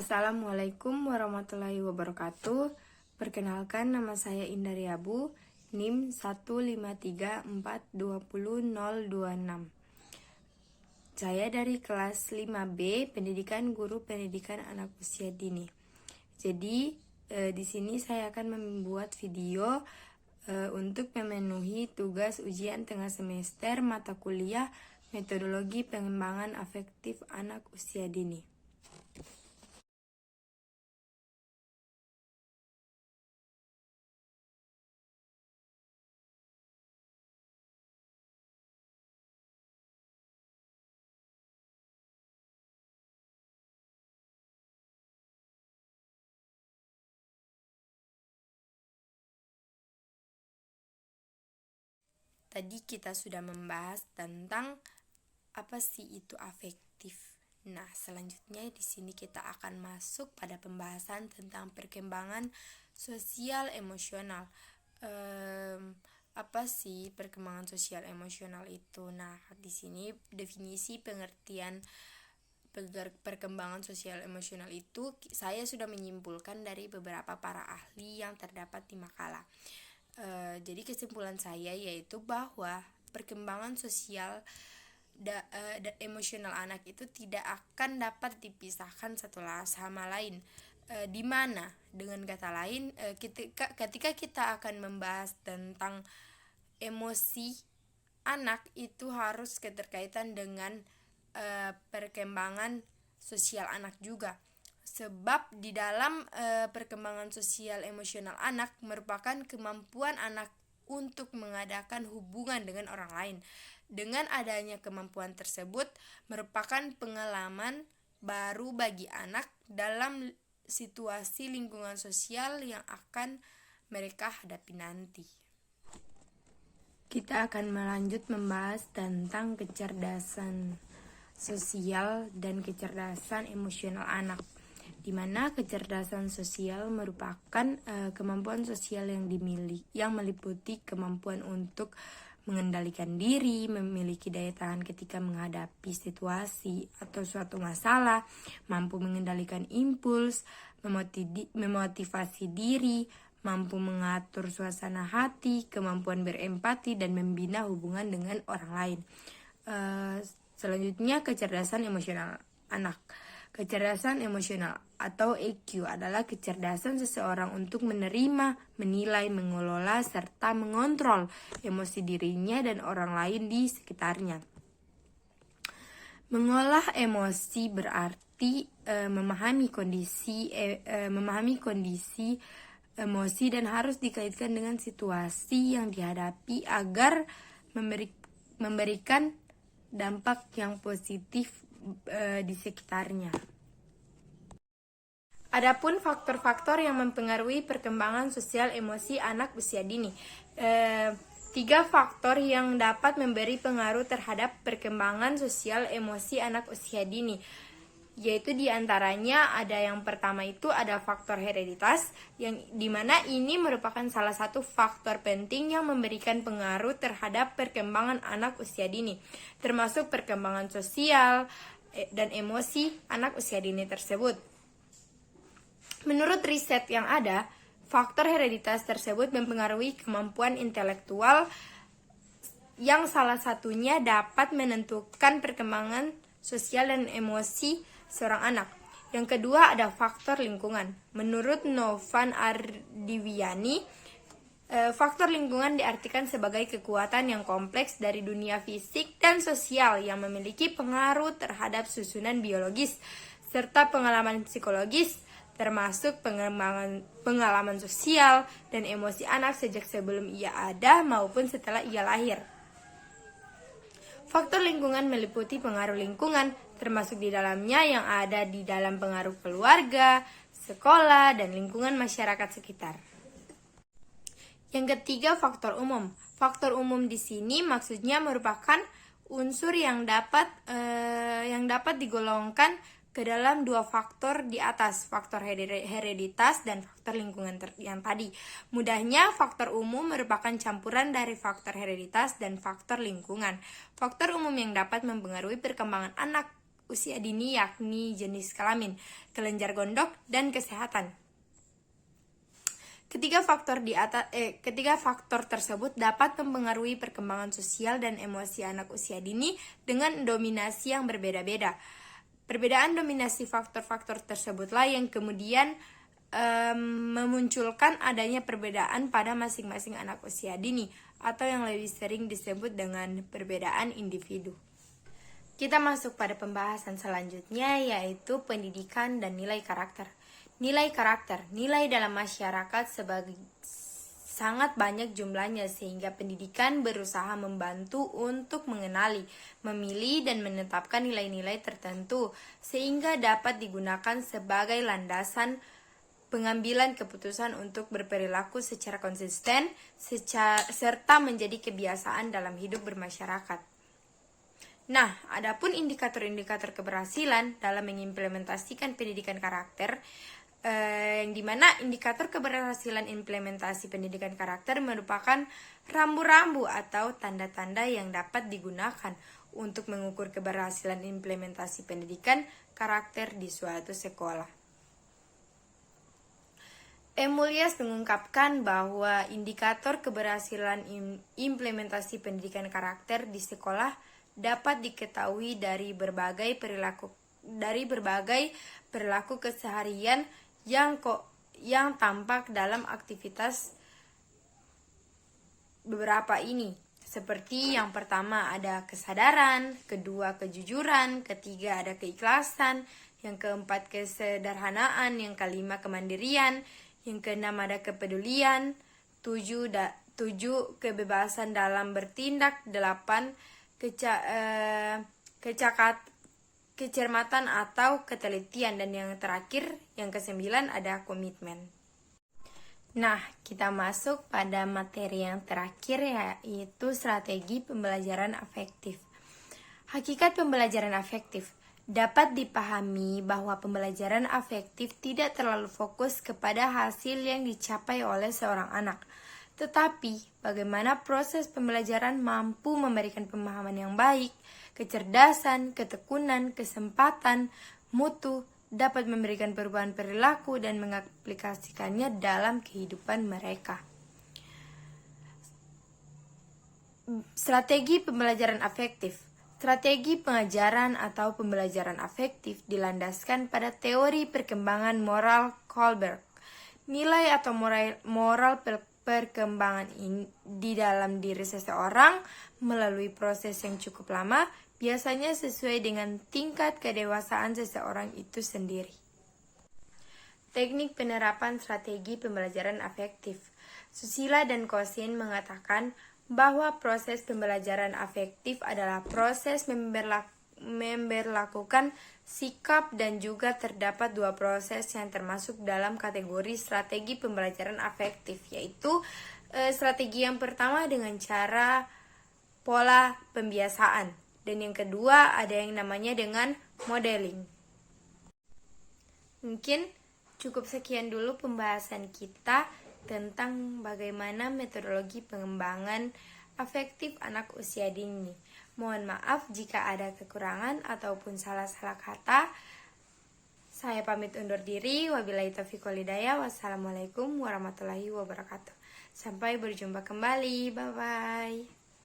Assalamualaikum warahmatullahi wabarakatuh. Perkenalkan, nama saya Indari Abu, NIM 153420026. Saya dari kelas 5B, Pendidikan Guru Pendidikan Anak Usia Dini. Jadi, di sini saya akan membuat video untuk memenuhi tugas ujian tengah semester mata kuliah Metodologi Pengembangan Afektif Anak Usia Dini. Tadi kita sudah membahas tentang apa sih itu afektif. Nah, selanjutnya di sini kita akan masuk pada pembahasan tentang perkembangan sosial emosional. Apa sih perkembangan sosial emosional itu? Nah, di sini definisi pengertian perkembangan sosial emosional itu saya sudah menyimpulkan dari beberapa para ahli yang terdapat di makalah. Jadi kesimpulan saya yaitu bahwa perkembangan sosial emosional anak itu tidak akan dapat dipisahkan satu sama lain. Di mana dengan kata lain ketika kita akan membahas tentang emosi anak itu harus keterkaitan dengan perkembangan sosial anak juga. Sebab di dalam perkembangan sosial emosional anak merupakan kemampuan anak untuk mengadakan hubungan dengan orang lain. Dengan adanya kemampuan tersebut merupakan pengalaman baru bagi anak dalam situasi lingkungan sosial yang akan mereka hadapi nanti. Kita akan melanjut membahas tentang kecerdasan sosial dan kecerdasan emosional anak, di mana kecerdasan sosial merupakan kemampuan sosial yang meliputi kemampuan untuk mengendalikan diri, memiliki daya tahan ketika menghadapi situasi atau suatu masalah, mampu mengendalikan impuls, memotivasi diri, mampu mengatur suasana hati, kemampuan berempati, dan membina hubungan dengan orang lain. Selanjutnya, kecerdasan emosional anak. Kecerdasan emosional atau EQ adalah kecerdasan seseorang untuk menerima, menilai, mengelola, serta mengontrol emosi dirinya dan orang lain di sekitarnya. Mengolah emosi berarti memahami kondisi emosi dan harus dikaitkan dengan situasi yang dihadapi agar memberikan dampak yang positif di sekitarnya. Adapun faktor-faktor yang mempengaruhi perkembangan sosial emosi anak usia dini. 3 faktor yang dapat memberi pengaruh terhadap perkembangan sosial emosi anak usia dini, yaitu diantaranya ada yang pertama itu ada faktor hereditas, yang dimana ini merupakan salah satu faktor penting yang memberikan pengaruh terhadap perkembangan anak usia dini, termasuk perkembangan sosial dan emosi anak usia dini tersebut. Menurut riset yang ada, faktor hereditas tersebut mempengaruhi kemampuan intelektual yang salah satunya dapat menentukan perkembangan sosial dan emosi seorang anak. Yang kedua ada faktor lingkungan. Menurut Novan Ardiviani, faktor lingkungan diartikan sebagai kekuatan yang kompleks dari dunia fisik dan sosial yang memiliki pengaruh terhadap susunan biologis serta pengalaman psikologis, termasuk pengalaman sosial dan emosi anak sejak sebelum ia ada maupun setelah ia lahir. Faktor lingkungan meliputi pengaruh lingkungan, termasuk di dalamnya yang ada di dalam pengaruh keluarga, sekolah, dan lingkungan masyarakat sekitar. Yang ketiga, faktor umum. Faktor umum di sini maksudnya merupakan unsur yang dapat digolongkan ke dalam 2 faktor di atas, faktor hereditas dan faktor lingkungan yang tadi. Mudahnya, faktor umum merupakan campuran dari faktor hereditas dan faktor lingkungan. Faktor umum yang dapat mempengaruhi perkembangan anak usia dini, yakni jenis kelamin, kelenjar gondok, dan kesehatan. Ketiga faktor tersebut dapat mempengaruhi perkembangan sosial dan emosi anak usia dini dengan dominasi yang berbeda-beda. Perbedaan dominasi faktor-faktor tersebutlah yang kemudian memunculkan adanya perbedaan pada masing-masing anak usia dini, atau yang lebih sering disebut dengan perbedaan individu. Kita masuk pada pembahasan selanjutnya, yaitu pendidikan dan nilai karakter. Nilai karakter, nilai dalam masyarakat sangat banyak jumlahnya, sehingga pendidikan berusaha membantu untuk mengenali, memilih, dan menetapkan nilai-nilai tertentu, sehingga dapat digunakan sebagai landasan pengambilan keputusan untuk berperilaku secara konsisten, serta menjadi kebiasaan dalam hidup bermasyarakat. Nah, adapun indikator-indikator keberhasilan dalam mengimplementasikan pendidikan karakter, yang dimana indikator keberhasilan implementasi pendidikan karakter merupakan rambu-rambu atau tanda-tanda yang dapat digunakan untuk mengukur keberhasilan implementasi pendidikan karakter di suatu sekolah. Mulyas mengungkapkan bahwa indikator keberhasilan implementasi pendidikan karakter di sekolah dapat diketahui dari berbagai perilaku keseharian yang tampak dalam aktivitas beberapa ini. Seperti yang pertama ada kesadaran, kedua kejujuran, ketiga ada keikhlasan, yang keempat kesederhanaan, yang kelima kemandirian, yang keenam ada kepedulian, 7 kebebasan dalam bertindak, 8 kecermatan atau ketelitian, dan yang terakhir, yang ke-9 ada komitmen. Nah, kita masuk pada materi yang terakhir, yaitu strategi pembelajaran afektif. Hakikat pembelajaran afektif dapat dipahami bahwa pembelajaran afektif tidak terlalu fokus kepada hasil yang dicapai oleh seorang anak, tetapi bagaimana proses pembelajaran mampu memberikan pemahaman yang baik, kecerdasan, ketekunan, kesempatan, mutu, dapat memberikan perubahan perilaku dan mengaplikasikannya dalam kehidupan mereka. Strategi pembelajaran afektif. Strategi pengajaran atau pembelajaran afektif dilandaskan pada teori perkembangan moral Kohlberg. Nilai atau moral perkembangan di dalam diri seseorang melalui proses yang cukup lama, biasanya sesuai dengan tingkat kedewasaan seseorang itu sendiri. Teknik penerapan strategi pembelajaran afektif. Susila dan Kosin mengatakan bahwa proses pembelajaran afektif adalah proses memberlakukan sikap, dan juga terdapat 2 proses yang termasuk dalam kategori strategi pembelajaran afektif, yaitu strategi yang pertama dengan cara pola pembiasaan, dan yang kedua ada yang namanya dengan modeling. Mungkin cukup sekian dulu pembahasan kita tentang bagaimana metodologi pengembangan afektif anak usia dini. Mohon maaf jika ada kekurangan ataupun salah-salah kata. Saya pamit undur diri. Wabillahi taufiq wal hidayah. Wassalamualaikum warahmatullahi wabarakatuh. Sampai berjumpa kembali. Bye-bye.